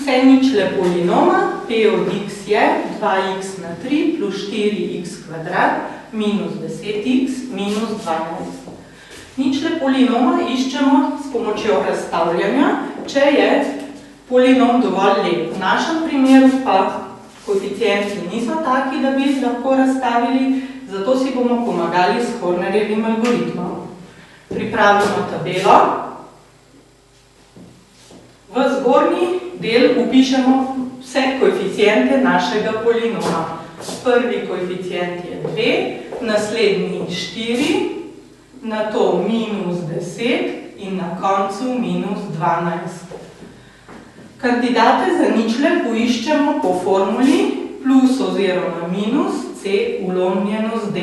vse ničle polinoma, p od x je 2x na 3 plus 4x kvadrat minus 10x minus 12. Ničle polinoma iščemo s pomočjo razstavljanja, če je polinom dovolj lep. V našem primeru pa koeficienti niso taki, da bi lahko razstavili, zato si bomo pomagali s Hornerjevim algoritmom. Pripravimo tabelo. V zgornji del upišemo vse koeficiente našega polinoma. Prvi koeficient je 2, naslednji 4, nato minus 10 in na koncu minus 12. Kandidate za ničle poiščemo po formuli plus oziroma minus c ulomljeno z d.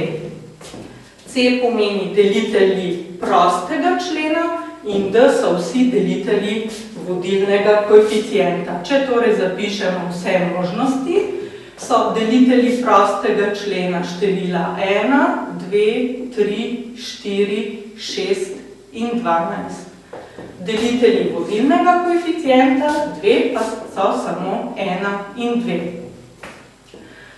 C pomeni delitelji prostega člena in d so vsi delitelji vodilnega koeficienta. Če torej zapišemo vse možnosti, so delitelji prostega člena števila 1, 2, 3, 4, 6 in 12. Delitelji vodilnega koeficienta, 2 pa so samo 1 in 2.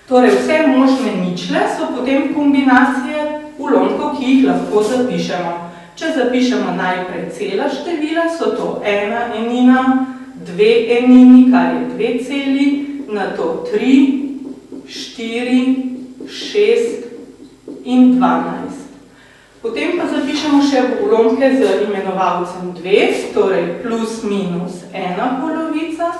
Torej, vse možne ničle so potem kombinacije ulomkov, ki jih lahko zapišemo. Če zapišemo najprej cela števila, so to 1 enina, 2 enini, kar je 2 celi, nato 3, 4, 6 in 12. Potem pa zapišemo še ulomke z imenovalcem 2, torej plus minus 1 polovica,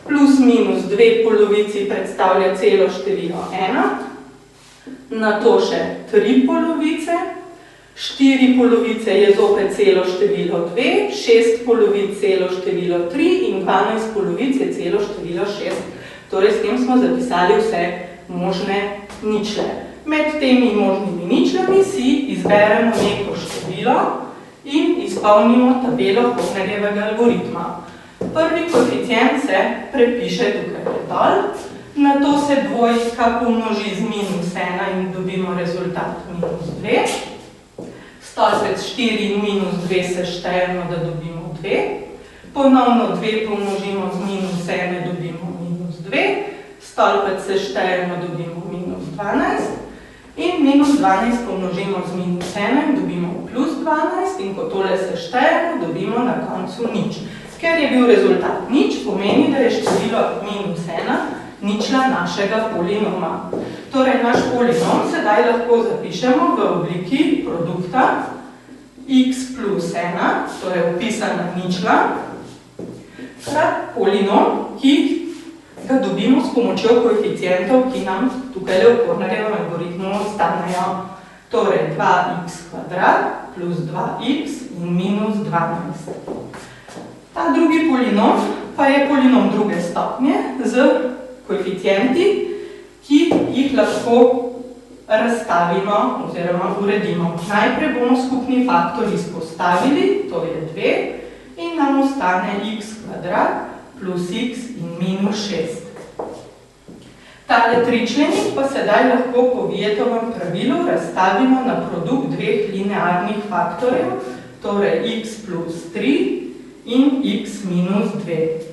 plus minus 2 polovici predstavlja celo število 1, nato še 3 polovice, 4 polovice je zopet celo število 2, 6 polovic celo število 3 in 12 polovic je celo število 6. Torej, s tem smo zapisali vse možne ničle. Med temi možnimi ničlami si izberemo neko število in izpolnimo tabelo Hornerjevega algoritma. Prvi koeficient se prepiše tukaj dol, nato se dvojka pomnoži z minus 1 in dobimo rezultat minus 2. Stolpec 4 in minus 2 seštejemo, da dobimo 2. Ponovno 2 pomnožimo z minus 1, dobimo minus 2. Stolpec seštejemo, dobimo minus 12. In minus 12 pomnožimo z minus 1 in dobimo plus 12 in ko tole seštejemo, dobimo na koncu nič. Ker je bil rezultat nič, pomeni, da je število minus 1 ničla našega polinoma. Torej, naš polinom sedaj lahko zapišemo v obliki produkta x plus 1, torej opisana ničla, krat polinom, ki ga dobimo s pomočjo koeficientov, ki nam tukaj v Hornerjevem algoritmu ostanejo. Torej, 2x kvadrat plus 2x in minus 12. Ta drugi polinom pa je polinom druge stopnje z koeficienti, ki jih lahko razstavimo oziroma uredimo. Najprej bomo skupni faktor izpostavili, to je 2, in nam ostane x kvadrat plus x in minus 6. Tale tričlenik pa sedaj lahko po Vijetovem pravilu razstavimo na produkt dveh linearnih faktorjev, torej x plus 3 in x minus 2.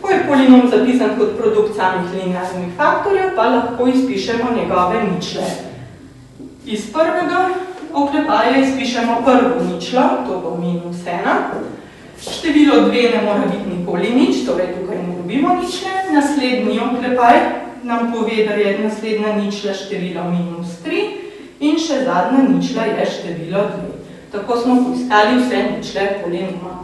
Ko je polinom zapisan kot produkt samih linearnih faktorjev, pa lahko izpišemo njegove ničle. Iz prvega oklepaja izpišemo prvo ničlo, to bo minus 1. Število 2 ne mora biti nikoli nič, torej tukaj ne dobimo ničle. Naslednji oklepaj nam pove, da je naslednja ničla število minus 3 in še zadnja ničla je število 2. Tako smo poiskali vse ničle polinoma.